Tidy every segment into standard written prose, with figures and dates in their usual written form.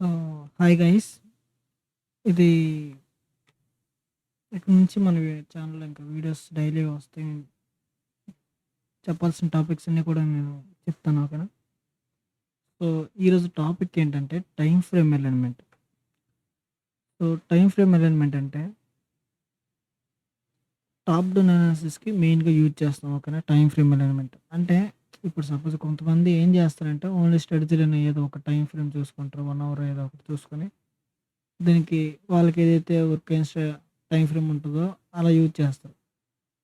So, hi guys. ఇది ఇక నుంచి మన ఛానల్‌లో ఇంకా వీడియోస్ డైలీ వస్తాయి. చెప్పాల్సిన టాపిక్స్ అన్నీ కూడా నేను చెప్తాను. ఓకేనా? సో, ఈరోజు టాపిక్ ఏంటంటే time frame alignment. So, time frame alignment అంటే టాప్ డౌన్ అనాలిసిస్‌కి మెయిన్‌గా యూజ్ చేస్తాం. ఓకేనా? Time frame alignment. అంటే ఇప్పుడు సపోజ్ కొంతమంది ఏం చేస్తారంటే ఓన్లీ స్టడీస్‌లోనే ఏదో ఒక టైమ్ ఫ్రేమ్ చూసుకుంటారు. 1 అవర్ ఏదో ఒకటి చూసుకొని దీనికి వాళ్ళకి ఏదైతే వర్క్ టైమ్ ఫ్రేమ్ ఉంటదో అలా యూజ్ చేస్తారు.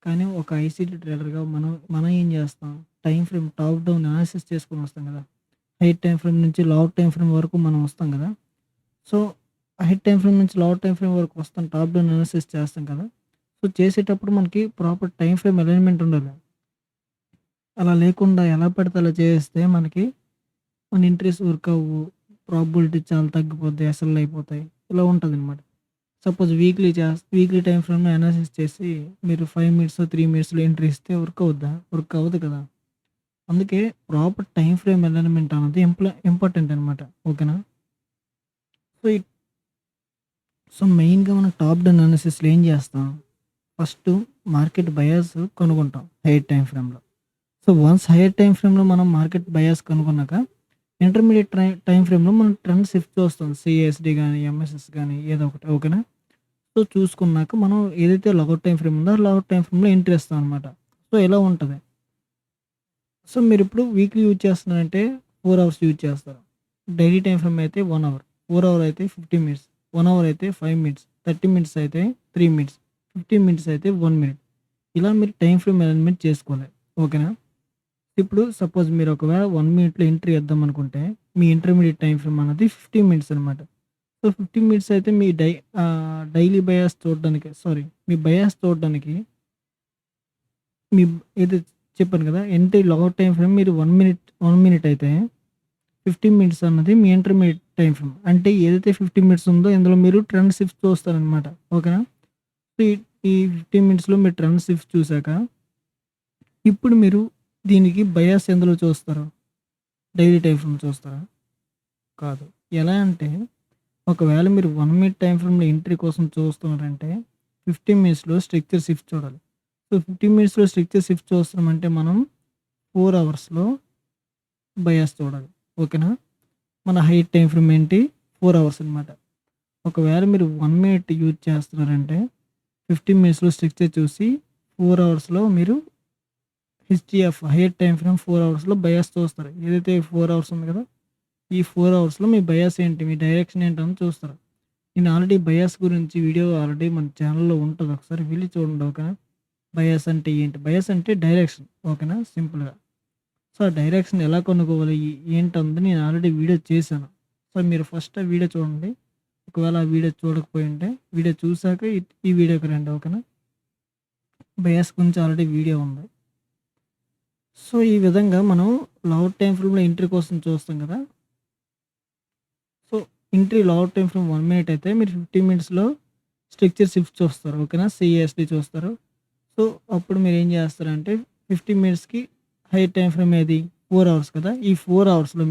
కానీ ఒక ఐసీటీ ట్రేడర్‌గా మనం ఏం చేస్తాం? Time frame top down analysis చేసుకొని వస్తాం కదా! హైర్ టైమ్ ఫ్రేమ్ నుంచి లోవర్ టైమ్ ఫ్రేమ్ వరకు మనం వస్తాం కదా! సో, హైర్ టైమ్ ఫ్రేమ్ నుంచి లోవర్ టైమ్ ఫ్రేమ్ వరకు వస్తాం. టాప్ డౌన్ అనాలిసిస్ చేస్తాం కదా! సో, చేసేటప్పుడు మనకి ప్రాపర్ టైమ్ ఫ్రేమ్ అలైన్‌మెంట్ ఉండాలి. అలా లేకుండా ఎలా పడితే అలా చేసేస్తే మనకి మన ఎంట్రీస్ వర్క్ అవ్వవు. ప్రాబబిలిటీ చాలా తగ్గిపోద్ది. ఎస్ఎల్ అయిపోతాయి. ఇలా ఉంటదనమాట. సపోజ్ వీక్లీ టైమ్ ఫ్రేమ్‌లో అనాలిసిస్ చేసి మీరు 5 మినిట్సో, 3 మినిట్స్‌లో ఎంట్రీ ఇస్తే వర్క్ అవుద్దా? వర్క్ అవ్వదు కదా! అందుకే ప్రాపర్ టైమ్ ఫ్రేమ్ అలైన్‌మెంట్ అన్నది ఇంపార్టెంట్ అనమాట. ఓకేనా? సో, మెయిన్‌గా మనం టాప్ డౌన్ అనాలిసిస్‌లో ఏం చేస్తాం? ఫస్టు మార్కెట్ బయాస్ కనుగొంటాం హైయర్ టైమ్ ఫ్రేమ్‌లో. సో, వన్స్ హైయర్ టైమ్ ఫ్రేమ్‌లో మనం మార్కెట్ బయాస్ కనుగొన్నాక ఇంటర్మీడియేట్ టైమ్ ఫ్రేమ్‌లో మనం ట్రెండ్ షిఫ్ట్ చూస్తాం. సీఎస్‌డి గాని, ఎంఎస్ఎస్ గాని ఏదో ఒకటి. ఓకేనా? సో, చూసుకున్నాక మనం ఏదైతే లాగౌట్ టైమ్ ఫ్రేమ్ ఉందో, ఆ లాగౌట్ టైమ్ ఫ్రేమ్‌లో ఎంట్రీ ఇస్తాం అనమాట. సో, ఇలా ఉంటది. సో, మీరిప్పుడు వీక్లీ యూజ్ చేస్తున్నారంటే 4 అవర్స్ యూజ్ చేస్తారు. డైలీ టైమ్ ఫ్రేమ్ అయితే 1 అవర్. 4 అవర్ అయితే 50 మినిట్స్. 1 అవర్ అయితే 5 మినిట్స్. 30 మినిట్స్ అయితే 3 మినిట్స్. 15 మినిట్స్ అయితే 1 మినిట్. ఇలా మీరు టైమ్ ఫ్రేమ్ మేనేజ్‌మెంట్ చేసుకోవాలి. ఓకేనా? ఇప్పుడు సపోజ్ మీరు ఒకవేళ 1 మినిట్‌లో ఎంట్రీ ఇద్దామనుకుంటే, మీ ఇంటర్మీడియేట్ టైమ్ ఫ్రేమ్ అన్నది 15 మినిట్స్ అనమాట. సో, 15 మినిట్స్ అయితే మీ డైలీ బయాస్ చూడడానికి మీ బయాస్ చూడడానికి మీ ఏదో చెప్పాను కదా! లాగౌట్ టైమ్ ఫ్రేమ్ మీరు 1 మినిట్ అయితే 15 మినిట్స్ అన్నది మీ ఇంటర్మీడియేట్ టైమ్ ఫ్రేమ్. అంటే ఏదైతే 15 మినిట్స్ ఉందో ఇందులో మీరు ట్రెండ్ షిఫ్ట్ చూస్తారనమాట. ఓకేనా? సో, ఈ 15 మినిట్స్‌లో మీరు ట్రెండ్ షిఫ్ట్ చూసాక, ఇప్పుడు మీరు దీనికి బయాస్ ఎందులో చూస్తారు? డైలీ టైమ్ ఫ్రేమ్ చూస్తారా? కాదు. ఎలా అంటే ఒకవేళ మీరు 1 మినిట్ టైమ్ ఫ్రేమ్‌లో ఎంట్రీ కోసం చూస్తున్నారంటే 15 మినిట్స్‌లో స్ట్రక్చర్ షిఫ్ట్ చూడాలి. సో, 15 మినిట్స్‌లో స్ట్రక్చర్ షిఫ్ట్ చూస్తున్నామంటే మనం 4 అవర్స్‌లో బయాస్ చూడాలి. ఓకేనా? మన హైయర్ టైమ్ ఫ్రేమ్ ఏంటి? 4 అవర్స్ అనమాట. ఒకవేళ మీరు 1 మినిట్ యూజ్ చేస్తున్నారంటే 15 మినిట్స్‌లో స్ట్రక్చర్ చూసి 4 అవర్స్‌లో మీరు హెచ్‌టిఎఫ్ హైయర్ టైమ్ ఫ్రేమ్ 4 అవర్స్‌లో బయాస్ చూస్తారు. ఏదైతే 4 అవర్స్ ఉంది కదా! ఈ 4 అవర్స్‌లో మీ బయాస్ ఏంటి? మీ డైరెక్షన్ ఏంటని చూస్తారు. నేను ఆల్రెడీ బయాస్ గురించి వీడియో ఆల్రెడీ మన ఛానెల్‌లో ఉంటది. ఒకసారి వెళ్లి చూడండి. ఓకేనా? బయాస్ అంటే ఏంటి? బయాస్ అంటే డైరెక్షన్. ఓకేనా? సింపుల్‌గా. సో, ఆ డైరెక్షన్ ఎలా కనుక్కోవాలి? ఏంటంది నేను ఆల్రెడీ వీడియో చేశాను. సో, మీరు ఫస్ట్ ఆ వీడియో చూడండి. ఒకవేళ ఆ వీడియో చూడకపోయుంటే వీడియో చూసాక ఈ వీడియోకి రండి. ఓకేనా? బయాస్ గురించి ఆల్రెడీ వీడియో ఉంది. సో, ఈ విధంగా మనం లాంగ్ టైమ్ ఫ్రేమ్‌లో ఎంట్రీ కోసం చూస్తాం కదా! So, entry long time frame 1 minute అయితే మీరు 15 మినిట్స్‌లో స్ట్రక్చర్ షిఫ్ట్ చూస్తారు. ఓకేనా? సీఎస్‌డి చూస్తారు. సో, అప్పుడు మీరేం చేస్తారంటే 15 మినిట్స్‌కి హై టైమ్ ఫ్రేమ్ ఏది? 4 అవర్స్ కదా! ఈ 4 అవర్స్‌లో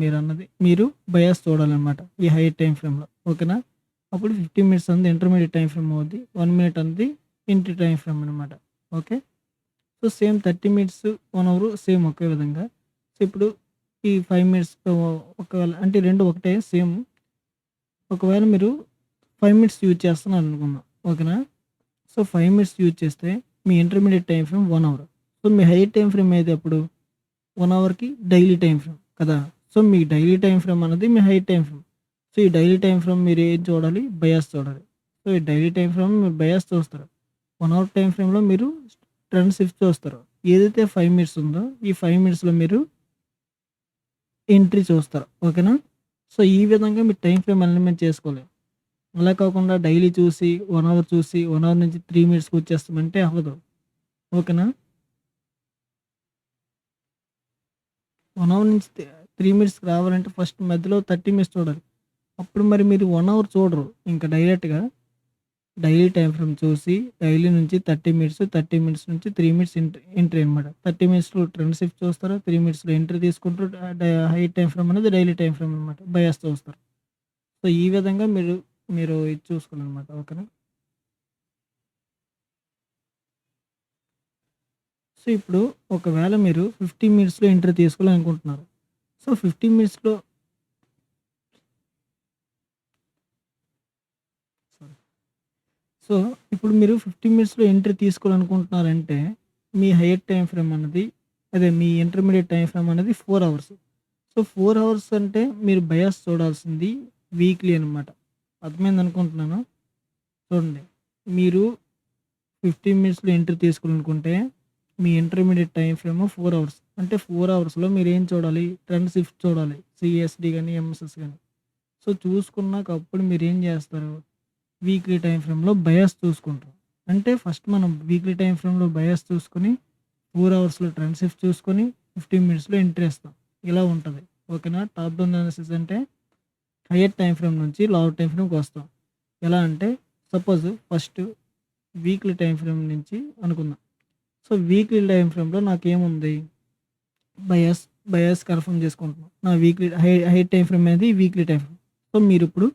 మీరు బయాస్ చూడాలనమాట. ఈ హై టైమ్ ఫ్రేమ్‌లో. ఓకేనా? అప్పుడు 15 మినిట్స్ అనేది ఇంటర్మీడియేట్ టైమ్ ఫ్రేమ్ అవుద్ది. 1 మినిట్ అనేది ఎంట్రీ టైమ్ ఫ్రేమ్ అనమాట. Okay. So, same 30 minutes, 1 hour same ఒకే విధంగా. సో, ఇప్పుడు ఈ 5 మినిట్స్ ఒకవేళ అంటే 2 ఒకటే సేమ్. ఒకవేళ మీరు 5 మినిట్స్ యూజ్ చేస్తున్నారనుకుందాం. ఓకేనా? సో, 5 మినిట్స్ యూజ్ చేస్తే మీ intermediate time frame 1 hour. So, మీ హైయర్ టైమ్ ఫ్రేమ్ ఏది అప్పుడు? 1 అవర్‌కి డైలీ టైమ్ ఫ్రేమ్ కదా! సో, మీ డైలీ టైమ్ ఫ్రేమ్ అన్నది మీ హైయర్ టైమ్ ఫ్రేమ్. సో, ఈ డైలీ టైమ్ ఫ్రేమ్ మీరు ఏం చూడాలి? బయాస్ చూడాలి. సో, ఈ డైలీ టైమ్ ఫ్రేమ్ మీరు బయాస్ చూస్తారు. 1 అవర్ టైమ్ ఫ్రేమ్‌లో మీరు ట్రెండ్ షిఫ్ట్ చూస్తారు. ఏదైతే 5 మినిట్స్ ఉందో ఈ 5 మినిట్స్‌లో మీరు ఎంట్రీ చూస్తారు. ఓకేనా? సో, ఈ విధంగా మీరు టైమ్ ఫ్రేమ్ మేనేజ్‌మెంట్ చేసుకోవాలి. అలా కాకుండా డైలీ చూసి 1 అవర్ చూసి 1 అవర్ నుంచి 3 మినిట్స్‌కి వచ్చేస్తామంటే అవ్వదు. ఓకేనా? 1 అవర్ నుంచి 3 మినిట్స్‌కి రావాలంటే ఫస్ట్ మధ్యలో 30 మినిట్స్ చూడాలి. అప్పుడు మరి మీరు 1 అవర్ చూడరు. ఇంక డైరెక్ట్‌గా డైలీ టైమ్ ఫ్రేమ్ చూసి డైలీ నుంచి 30 మినిట్స్ నుంచి 3 మినిట్స్ ఎంట్రీ అనమాట. 30 మినిట్స్‌లో ట్రెండ్ షిఫ్ట్ చూస్తారు. 3 మినిట్స్‌లో ఎంట్రీ తీసుకుంటారు. హై టైమ్ ఫ్రేమ్ అనేది డైలీ టైమ్ ఫ్రేమ్ అనమాట. బయాస్ చూస్తారు. సో, ఈ విధంగా మీరు మీరు ఇది చూసుకోవాలనమాట. ఓకేనా? సో, ఇప్పుడు ఒకవేళ మీరు 15 మినిట్స్‌లో ఎంట్రీ తీసుకోవాలనుకుంటున్నారు. సో, 15 మినిట్స్‌లో సారీ. సో, ఇప్పుడు మీరు 15 మినిట్స్‌లో ఎంట్రీ తీసుకోవాలనుకుంటున్నారంటే, మీ హైయర్ టైమ్ ఫ్రేమ్ అన్నది అదే మీ ఇంటర్మీడియేట్ టైమ్ ఫ్రేమ్ అనేది 4 అవర్స్. సో, 4 అవర్స్ అంటే మీరు బయాస్ చూడాల్సింది వీక్లీ అనమాట. అర్థమైందనుకుంటున్నాను. చూడండి. మీరు 15 మినిట్స్‌లో ఎంట్రీ తీసుకోవాలనుకుంటే, మీ ఇంటర్మీడియేట్ టైమ్ ఫ్రేమ్ 4 అవర్స్. అంటే 4 అవర్స్‌లో మీరేం చూడాలి? ట్రెండ్ షిఫ్ట్ చూడాలి. సీఎస్‌డి గాని, ఎంఎస్ఎస్ గాని. సో, చూసుకున్నాక అప్పుడు మీరేం జేస్తారు? వీక్లీ టైమ్ ఫ్రేమ్‌లో బయాస్ చూసుకుంటాం. అంటే ఫస్ట్ మనం వీక్లీ టైమ్ ఫ్రేమ్‌లో బయాస్ చూసుకొని, 4 అవర్స్‌లో ట్రెండ్ షిఫ్ట్ చూసుకొని, 15 మినిట్స్‌లో ఎంట్రీ ఏస్తాం. ఇలా ఉంటది. ఓకేనా? టాప్ డౌన్ అనాలిసిస్ అంటే హైయర్ టైమ్ ఫ్రేమ్ నుంచి లోవర్ టైమ్ ఫ్రేమ్‌కొస్తాం. ఎలా అంటే suppose first weekly time frame నుంచి అనుకుందాం. సో, వీక్లీ టైమ్ ఫ్రేమ్‌లో నాకేముంది? బయాస్, బయాస్ కన్ఫర్మ్ చేసుకుంటున్నాం. నా వీక్లీ హైయర్ టైమ్ ఫ్రేమ్ అనేది వీక్లీ టైమ్ ఫ్రేమ్. సో, మీరిప్పుడు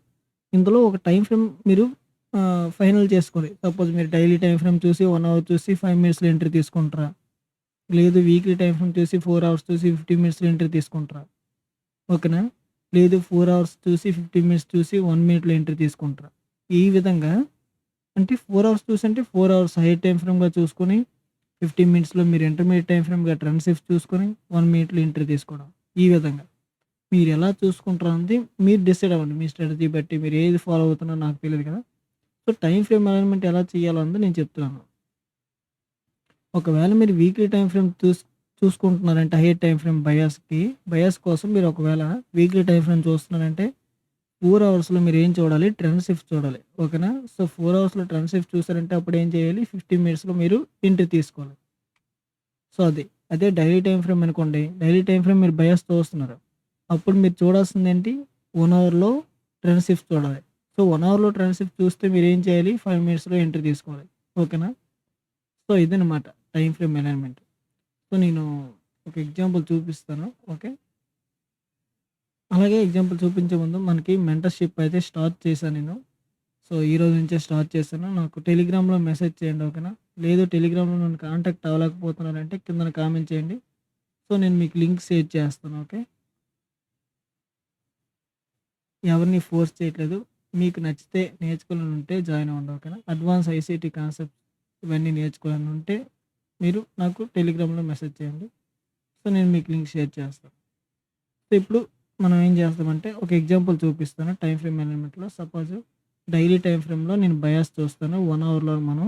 ఇందులో ఒక టైమ్ ఫ్రేమ్ మీరు ఫైనల్ చేసుకోవాలి. సపోజ్ మీరు డైలీ టైమ్ ఫ్రేమ్ చూసి 1 అవర్ చూసి 5 మినిట్స్‌లో ఎంట్రీ తీసుకుంటారా? లేదు వీక్లీ టైమ్ ఫ్రేమ్ చూసి 4 అవర్స్ చూసి 15 మినిట్స్‌లో ఎంట్రీ తీసుకుంటారా? ఓకేనా? లేదు 4 అవర్స్ చూసి 15 మినిట్స్ చూసి 1 మినిట్‌లో ఎంట్రీ తీసుకుంటారా? ఈ విధంగా అంటే 4 అవర్స్ చూసంటే 4 అవర్స్ హైయర్ టైమ్ ఫ్రేమ్‌గా చూసుకొని 15 మినిట్స్‌లో మీరు ఇంటర్మీడియేట్ టైమ్ ఫ్రేమ్‌గా ట్రెండ్ షిఫ్ట్ చూసుకొని 1 మినిట్‌లో ఎంట్రీ తీసుకోవడం. ఈ విధంగా. మీరెలా చూసుకుంటారన్నది మీరు డిసైడ్ అవ్వండి. మీ స్ట్రాటజీ బట్టి మీరు ఏది ఫాలో అవుతున్నారో నాకు తెలీదు కదా! సో, టైమ్ ఫ్రేమ్ మేనేజ్‌మెంట్ ఎలా చేయాలన్నది నేను చెప్తున్నాను. ఒకవేళ మీరు వీక్లీ టైమ్ ఫ్రేమ్ చూసుకుంటున్నారంటే హైయర్ టైమ్ ఫ్రేమ్ బయాస్ కోసం మీరు ఒకవేళ వీక్లీ టైమ్ ఫ్రేమ్ చూస్తున్నారంటే 4 అవర్స్‌లో మీరేం చూడాలి? ట్రెండ్ షిఫ్ట్ చూడాలి. ఓకేనా? సో, 4 అవర్స్‌లో ట్రెండ్ షిఫ్ట్ చూసారంటే అప్పుడేం చేయాలి? 15 మినిట్స్‌లో మీరు ఎంట్రీ తీసుకోవాలి. సో, అది. అదే డైలీ టైమ్ ఫ్రేమ్ అనుకోండి. డైలీ టైమ్ ఫ్రేమ్ మీరు బయాస్ చూస్తున్నారు. అప్పుడు మీరు చూడాల్సిందేంటి? 1 అవర్‌లో ట్రెండ్ షిఫ్ట్ చూడాలి. సో, 1 అవర్‌లో ట్రెండ్ షిఫ్ట్ చూస్తే మీరేం చేయాలి? 5 మినిట్స్‌లో ఎంట్రీ తీసుకోవాలి. ఓకేనా? సో, ఇదనమాట టైమ్ ఫ్రేమ్ మేనేజ్‌మెంట్. సో, నేను ఒక ఎగ్జాంపుల్ చూపిస్తాను. ఓకే. అలాగే ఎగ్జాంపుల్ చూపించే ముందు మనకి మెంటర్‌షిప్ అయితే స్టార్ట్ చేశా నేను. సో, ఈరోజు నుంచే స్టార్ట్ చేశాను. నాకు టెలిగ్రామ్‌లో మెసేజ్ చేయండి. ఓకేనా? లేదు టెలిగ్రామ్‌లో నన్ను కాంటాక్ట్ అవ్వలేకపోతున్నారంటే కిందన కామెంట్ చేయండి. సో, నేను మీకు లింక్ షేర్ చేస్తాను. ఓకే. ఎవరిని ఫోర్స్ చేయట్లేదు. మీకు నచ్చితే నేర్చుకోవాలని ఉంటే జాయిన్ అవ్వండి. ఓకేనా? అడ్వాన్స్ ఐసీటీ కాన్సెప్ట్స్ ఇవన్నీ నేర్చుకోవాలని ఉంటే మీరు నాకు టెలిగ్రామ్‌లో మెసేజ్ చేయండి. సో, నేను మీకు లింక్ షేర్ చేస్తాను. సో, ఇప్పుడు మనం ఏం చేస్తామంటే ఒక ఎగ్జాంపుల్ చూపిస్తాను టైమ్ ఫ్రేమ్ మేనేజ్‌మెంట్‌లో. సపోజ్ డైలీ టైమ్ ఫ్రేమ్‌లో నేను బయాస్ చూస్తాను. 1 అవర్‌లో మనం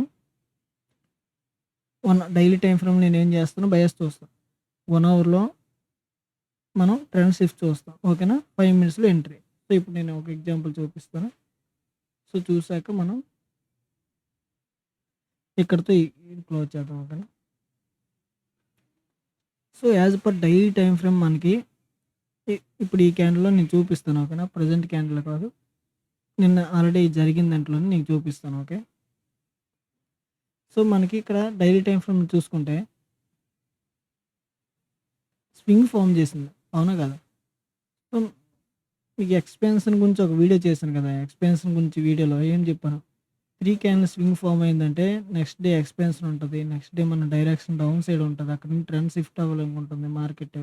డైలీ టైమ్ ఫ్రేమ్‌లో నేనేం చేస్తాను బయాస్ చూస్తాను. 1 అవర్‌లో మనం ట్రెండ్ షిఫ్ట్ చూస్తాం. ఓకేనా? 5 మినిట్స్‌లో ఎంట్రీ. సో, ఇప్పుడు నేను ఒక ఎగ్జాంపుల్ చూపిస్తాను. సో, చూసాక మనం ఇక్కడితో క్లోజ్ చేద్దాం. ఓకేనా? So, as per daily time frame మనకి ఇ ఇప్పుడు ఈ క్యాండిల్‌లో నేను చూపిస్తాను. ఓకేనా? ప్రెజెంట్ క్యాండిల్ కాదు. నిన్న ఆల్రెడీ జరిగిన దాంట్లోనే నీకు చూపిస్తాను. ఓకే. సో, మనకి ఇక్కడ డైలీ టైమ్ ఫ్రేమ్ చూసుకుంటే స్వింగ్ ఫార్మ్ చేసింది. అవునా కాదా? సో, మీకు ఎక్స్‌పాన్షన్ గురించి ఒక వీడియో చేశాను కదా! ఎక్స్‌పాన్షన్ గురించి వీడియోలో ఏం చెప్పాను? 3 క్యాండిల్ స్వింగ్ ఫార్మ్ అయిందంటే నెక్స్ట్ డే ఎక్స్‌పాన్షన్ ఉంటది. నెక్స్ట్ డే మన డైరెక్షన్ డౌన్ సైడ్ ఉంటది. అక్కడి నుంచి ట్రెండ్ షిఫ్ట్ అవ్వాలనుకుంటుంది మార్కెట్.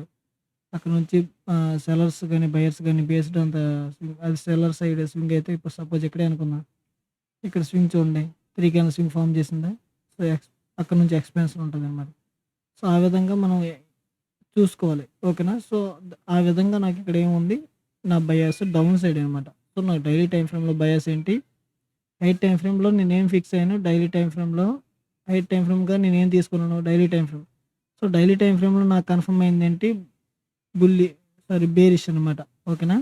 అక్కడ నుంచి సెల్లర్స్ గాని, బయర్స్ గాని బేస్డ్ ఆన్ ద స్వింగ్ అది సెల్లర్ సైడ్ స్వింగ్ అయితే ఇప్పుడు సపోజ్ ఇక్కడే అనుకుందాం. ఇక్కడ స్వింగ్ చూడండి. 3 క్యాండిల్ స్వింగ్ ఫార్మ్ చేసిందా? సో, అక్కడి నుంచి ఎక్స్‌పాన్షన్ ఉంటదనమాట. సో, ఆ విధంగా మనం చూసుకోవాలి. ఓకేనా? సో, ఆ విధంగా నాకిక్కడ ఏముంది? నా బయాస్ డౌన్ సైడ్ అనమాట. సో, నాకు డైలీ టైమ్ ఫ్రేమ్‌లో బయాస్ ఏంటి? హైర్ టైమ్ ఫ్రేమ్‌లో నేనేం ఫిక్స్ అయ్యాను? డైలీ టైమ్ ఫ్రేమ్‌లో హైర్ టైమ్ ఫ్రేమ్‌గా నేనేం తీసుకున్నాను? Daily time frame. So, daily time ఫ్రేమ్‌లో నాకు కన్ఫర్మ్ అయిందేంటి? బుల్లి బేరిష్ అనమాట. ఓకేనా?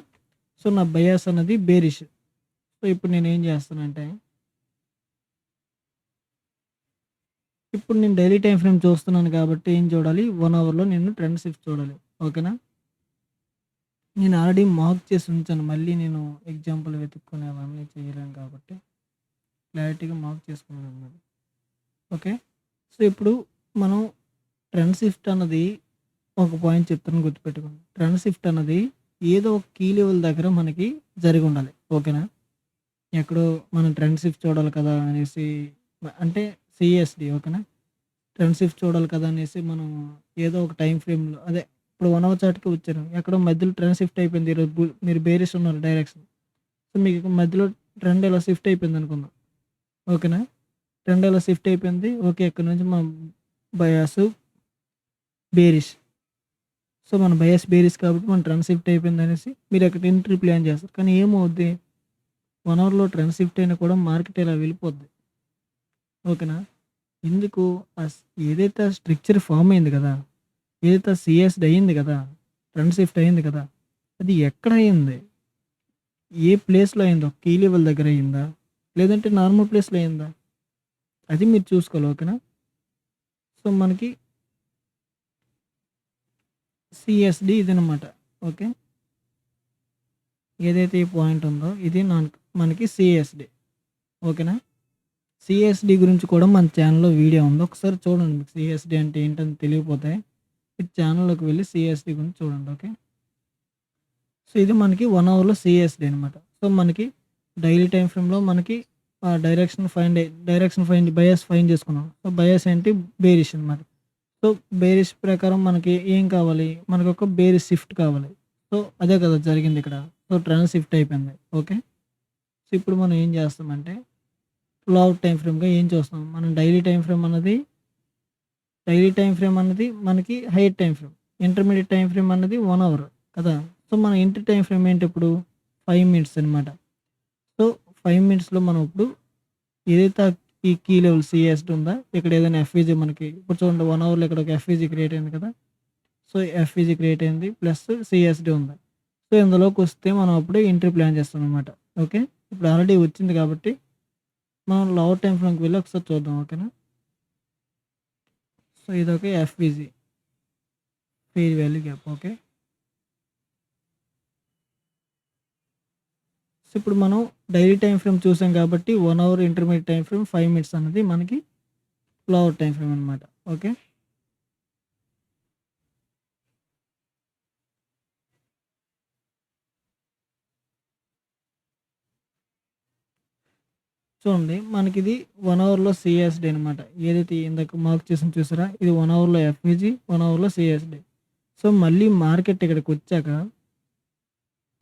సో, నా బయాస్ అన్నది బేరిష్. సో, ఇప్పుడు నేనేం చేస్తానంటే ఇప్పుడు నేను డైలీ టైమ్ ఫ్రేమ్ చూస్తున్నాను కాబట్టి ఏం చూడాలి? 1 అవర్‌లో నేను ట్రెండ్ షిఫ్ట్ చూడాలి. ఓకేనా? నేను ఆల్రెడీ మార్క్ చేసి ఉంచాను. మళ్ళీ నేను ఎగ్జాంపుల్ వెతుక్కొని అవన్నీ చేయలేను కాబట్టి క్లారిటీగా మార్క్ చేసుకున్నానన్నమాట. ఓకే. సో, ఇప్పుడు మనం ట్రెండ్ షిఫ్ట్ అన్నది ఒక పాయింట్ చెప్తాను గుర్తుపెట్టుకోండి. ట్రెండ్ షిఫ్ట్ అన్నది ఏదో ఒక కీ లెవెల్ దగ్గర మనకి జరిగుండాలి. ఓకేనా? ఎక్కడో మనం ట్రెండ్ షిఫ్ట్ చూడాలి కదా అనేసి అంటే సీఎస్‌డి ఓకేనా? ట్రెండ్ షిఫ్ట్ చూడాలి కదా అనేసి మనం ఏదో ఒక టైమ్ ఫ్రేమ్‌లో అదే ఇప్పుడు 1 అవర్ చార్ట్‌కే వచ్చారు. ఎక్కడో మధ్యలో ట్రెండ్ షిఫ్ట్ అయిపోయింది. ఈరోజు మీరు బేరిష్ ఉన్నారు డైరెక్షన్. సో, మీకు మధ్యలో ట్రెండ్ ఇలా షిఫ్ట్ అయిపోయిందనుకుందాం. ఓకేనా? ట్రెండ్ ఇలా షిఫ్ట్ అయిపోయింది. ఓకే. ఇక్కడి నుంచి మనం బయాసు బేరిష్. సో, మన బయాస్ బేరిష్ కాబట్టి మన ట్రెండ్ షిఫ్ట్ అయిపోయిందనేసి మీరు అక్కడ ఎంట్రీ ప్లాన్ చేస్తారు. కానీ ఏమవుద్ది 1 అవర్‌లో ట్రెండ్ షిఫ్ట్ అయినా కూడా మార్కెట్ ఇలా వెళ్ళిపోద్ది. ఓకేనా? ఎందుకు ఏదైతే ఆ స్ట్రక్చర్ ఫార్మ్ అయింది కదా! ఏదైతే సీఎస్‌డి అయింది కదా! ట్రెండ్ షిఫ్ట్ అయింది కదా! అది ఎక్కడ అయింది? ఏ ప్లేస్‌లో అయిందో కీ లెవెల్ దగ్గర అయిందా? లేదంటే నార్మల్ ప్లేస్‌లో అయిందా? అది మీరు చూసుకోవాలి. ఓకేనా? సో, మనకి సీఎస్‌డి ఇదనమాట. ఓకే. ఏదైతే ఈ పాయింట్ ఉందో ఇది మనకి సీఎస్‌డి. ఓకేనా? సీఎస్‌డి గురించి కూడా మన ఛానెల్‌లో వీడియో ఉంది. ఒకసారి చూడండి. మీకు సీఎస్‌డి అంటే ఏంటని తెలియకపోతే ఈ ఛానెల్‌లోకి వెళ్లి సీఎస్‌డి గురించి చూడండి. ఓకే. సో, ఇది మనకి 1 అవర్‌లో సీఎస్‌డి అనమాట. సో, మనకి డైలీ టైమ్ ఫ్రేమ్‌లో మనకి డైరెక్షన్ ఫైండ్ బయాస్ ఫైండ్ చేసుకున్నాం. సో, బయాస్ ఏంటి? బేరిష్ అనమాట. సో, బేరిష్ ప్రకారం మనకి ఏం కావాలి? మనకొక బేరిష్ షిఫ్ట్ కావాలి. సో, అదే కదా జరిగిందిక్కడ. సో, ట్రెండ్ షిఫ్ట్ అయిపోయింది. ఓకే. సో, ఇప్పుడు మనం ఏం చేస్తామంటే లాంగ్ టైమ్ ఫ్రేమ్‌గా ఏం చూస్తాం? మనం డైలీ టైమ్ ఫ్రేమ్ అన్నది మనకి hire time frame. Intermediate time frame అన్నది 1 అవర్ కదా! సో, మన ఎంట్రీ టైమ్ ఫ్రేమ్ ఏంటి ఇప్పుడు? 5 మినిట్స్ అనమాట. సో, 5 మినిట్స్‌లో మనం ఇప్పుడు ఏదైతే ఈ కీ లెవెల్ సీఎస్‌డి ఉందా? ఇక్కడ ఏదైనా ఎఫ్‌విజీ మనకి ఇప్పుడు చూడండి 1 అవర్‌లో ఇక్కడ ఒక ఎఫ్‌విజీ క్రియేట్ అయింది కదా! సో, ఎఫ్‌విజీ క్రియేట్ అయింది. ప్లస్ సీఎస్‌డి ఉంది. సో, ఇందులోకొస్తే మనం అప్పుడు ఎంట్రీ ప్లాన్ చేస్తామనమాట. ఓకే. ఇప్పుడు ఆల్రెడీ వచ్చింది కాబట్టి మనం లోవర్ టైమ్ ఫ్రేమ్‌కి వెళ్లి ఒకసారి చూద్దాం. ఓకేనా? సో, ఇదొక FVG fair value gap. Okay. So, ఇప్పుడు మనం డైలీ టైమ్ ఫ్రేమ్ చూసాం కాబట్టి 1 hour intermediate time frame 5 minutes అన్నది మనకి లోవర్ టైమ్ ఫ్రేమ్ అనమాట. ఓకే. చూడండి మనకిది 1 అవర్‌లో సీఎస్‌డి అనమాట. ఏదైతే ఇందాక మార్క్ చేసింది చూసారా? ఇది 1 అవర్‌లో ఎఫ్‌విజీ, 1 అవర్‌లో సీఎస్‌డి. సో, మళ్ళీ మార్కెట్ ఇక్కడికొచ్చాక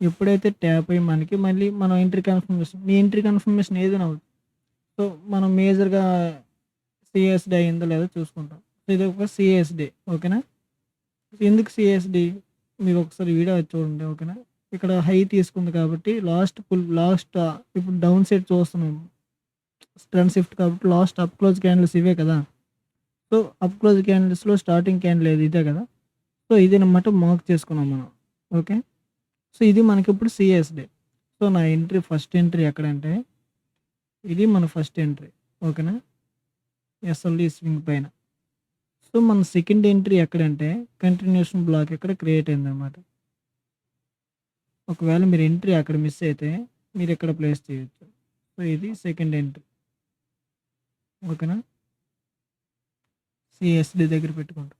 ఎప్పుడైతే ట్యాప్ అయ్యి మనకి మళ్ళీ మనం ఎంట్రీ కన్ఫర్మేషన్ మీ ఎంట్రీ కన్ఫర్మేషన్ ఏదైనా అవ్వచ్చు. సో, మనం మేజర్‌గా సీఎస్‌డి అయిందో లేదో చూసుకుంటాం. సో, ఇదొక సీఎస్‌డి ఓకేనా? ఎందుకు సీఎస్‌డి? మీరు ఒకసారి వీడియో చూడండి ఓకేనా? ఇక్కడ హై తీసుకుంది కాబట్టి ఇప్పుడు డౌన్ సైడ్ చూస్తున్నాం. ట్రెండ్ షిఫ్ట్ కాబట్టి లాస్ట్ అప్ క్లోజ్ క్యాండిల్స్ ఇవే కదా! సో, అప్ క్లోజ్ క్యాండిల్స్‌లో స్టార్టింగ్ క్యాండిల్ ఏది ఇదే కదా! సో, ఇదనమాట మార్క్ చేసుకున్నాం మనం. ఓకే. సో, ఇది మనకిప్పుడు సీఎస్‌డి. సో, నా ఫస్ట్ ఎంట్రీ ఎక్కడంటే ఇది మన ఫస్ట్ ఎంట్రీ. ఓకేనా? ఎస్ఎల్‌డి స్వింగ్ పైన. సో, మన సెకండ్ ఎంట్రీ ఎక్కడంటే కంటిన్యూయేషన్ బ్లాక్ ఇక్కడ క్రియేట్ అయిందనమాట. ఒకవేళ మీరు ఎంట్రీ అక్కడ మిస్ అయితే మీరిక్కడ ప్లేస్ చేయొచ్చు. సో, ఇది సెకండ్ ఎంట్రీ. ఓకేనా? సీఎస్‌డి దగ్గర పెట్టుకుంటాం.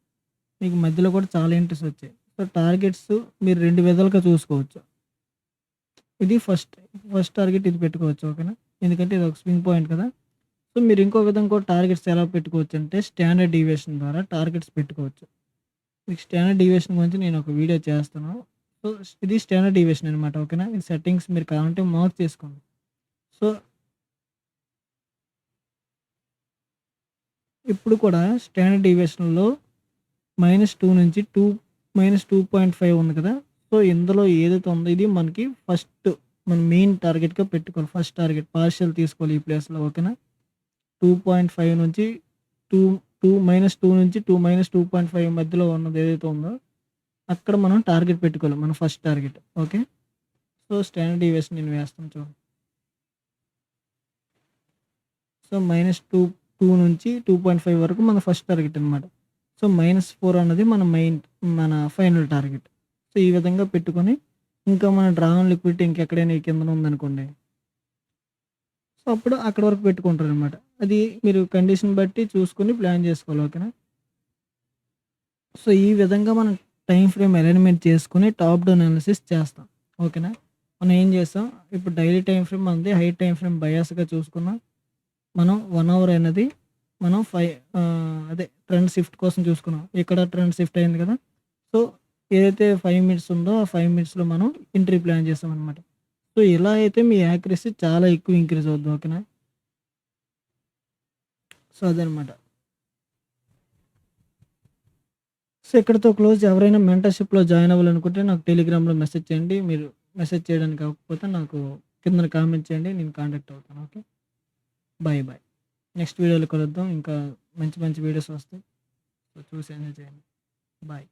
మీకు మధ్యలో కూడా చాలా ఎంట్రీస్ వచ్చాయి. సో, టార్గెట్స్ మీరు 2 విధాలుగా చూసుకోవచ్చు. ఇది ఫస్ట్ టార్గెట్ ఇది పెట్టుకోవచ్చు. ఓకేనా? ఎందుకంటే ఇది ఒక స్వింగ్ పాయింట్ కదా! సో, మీరు ఇంకో విధంగా కూడా టార్గెట్స్ ఎలా పెట్టుకోవచ్చంటే స్టాండర్డ్ డీవియేషన్ ద్వారా టార్గెట్స్ పెట్టుకోవచ్చు. మీకు స్టాండర్డ్ డీవియేషన్ గురించి నేను ఒక వీడియో చేస్తాను. సో, ఇది స్టాండర్డ్ డీవియేషన్ అనమాట. ఓకేనా? ఈ సెట్టింగ్స్ మీరు కావాలంటే మార్క్ చేసుకోండి. సో, ఇప్పుడు కూడా స్టాండర్డ్ డీవియేషన్‌లో -2 నుంచి -2.5 ఉంది కదా! సో, ఇందులో ఏదైతే ఉందో ఇది మనకి మన మెయిన్ టార్గెట్‌గా పెట్టుకోవాలి. ఫస్ట్ టార్గెట్ పార్షియల్ తీసుకోవాలి ఈ ప్లేస్‌లో ఓకేనా? 2.5 నుంచి 2, -2 నుంచి -2.5 మధ్యలో ఉన్నది ఏదైతే ఉందో అక్కడ మనం టార్గెట్ పెట్టుకోవాలి. మన first target. Okay. So, standard deviation నేను వేస్తాను చూడండి. సో, -2 నుంచి 2.5 వరకు మన ఫస్ట్ టార్గెట్ అనమాట. సో, -4 అన్నది మన ఫైనల్ టార్గెట్. సో, ఈ విధంగా పెట్టుకొని ఇంకా మన డ్రా ఆన్ లిక్విడిటీ ఇంకెక్కడైనా ఈ కిందన ఉందనుకోండి. సో, అప్పుడు అక్కడి వరకు పెట్టుకుంటారనమాట. అది మీరు కండిషన్ బట్టి చూసుకొని ప్లాన్ చేసుకోవాలి. ఓకేనా? సో, ఈ విధంగా మనం టైమ్ ఫ్రేమ్ అలైన్‌మెంట్ చేసుకొని టాప్ డౌన్ అనాలిసిస్ చేస్తాం. ఓకేనా? మనం ఏం చేస్తాం, ఇప్పుడు డైలీ టైమ్ ఫ్రేమ్ మనది హై టైమ్ ఫ్రేమ్ బయాస్‌గా చూసుకున్నాం. మనం 1 అవర్ అనేది మనం అదే ట్రెండ్ షిఫ్ట్ కోసం చూసుకున్నాం. ఇక్కడ ట్రెండ్ షిఫ్ట్ అయింది కదా! సో, ఏదైతే 5 మినిట్స్ ఉందో, ఆ 5 మినిట్స్‌లో మనం ఎంట్రీ ప్లాన్ చేస్తామనమాట. సో, ఇలా అయితే మీ యాక్యురసీ చాలా ఎక్కువ ఇంక్రీజ్ అవుద్ది. ఓకేనా? సో, అదనమాట. సో, ఇక్కడితో క్లోజ్. ఎవరైనా మెంటర్‌షిప్‌లో జాయిన్ అవ్వాలనుకుంటే నాకు టెలిగ్రామ్‌లో మెసేజ్ చేయండి. మీరు మెసేజ్ చేయడానికి అవ్వకపోతే నాకు కిందన కామెంట్ చేయండి. నేను కాంటాక్ట్ అవుతాను. ఓకే. బాయ్. బాయ్. నెక్స్ట్ వీడియోలో కలుద్దాం. ఇంకా మంచి మంచి వీడియోస్ వస్తాయి. సో, చూసి ఎంజాయ్ చేయండి. బాయ్.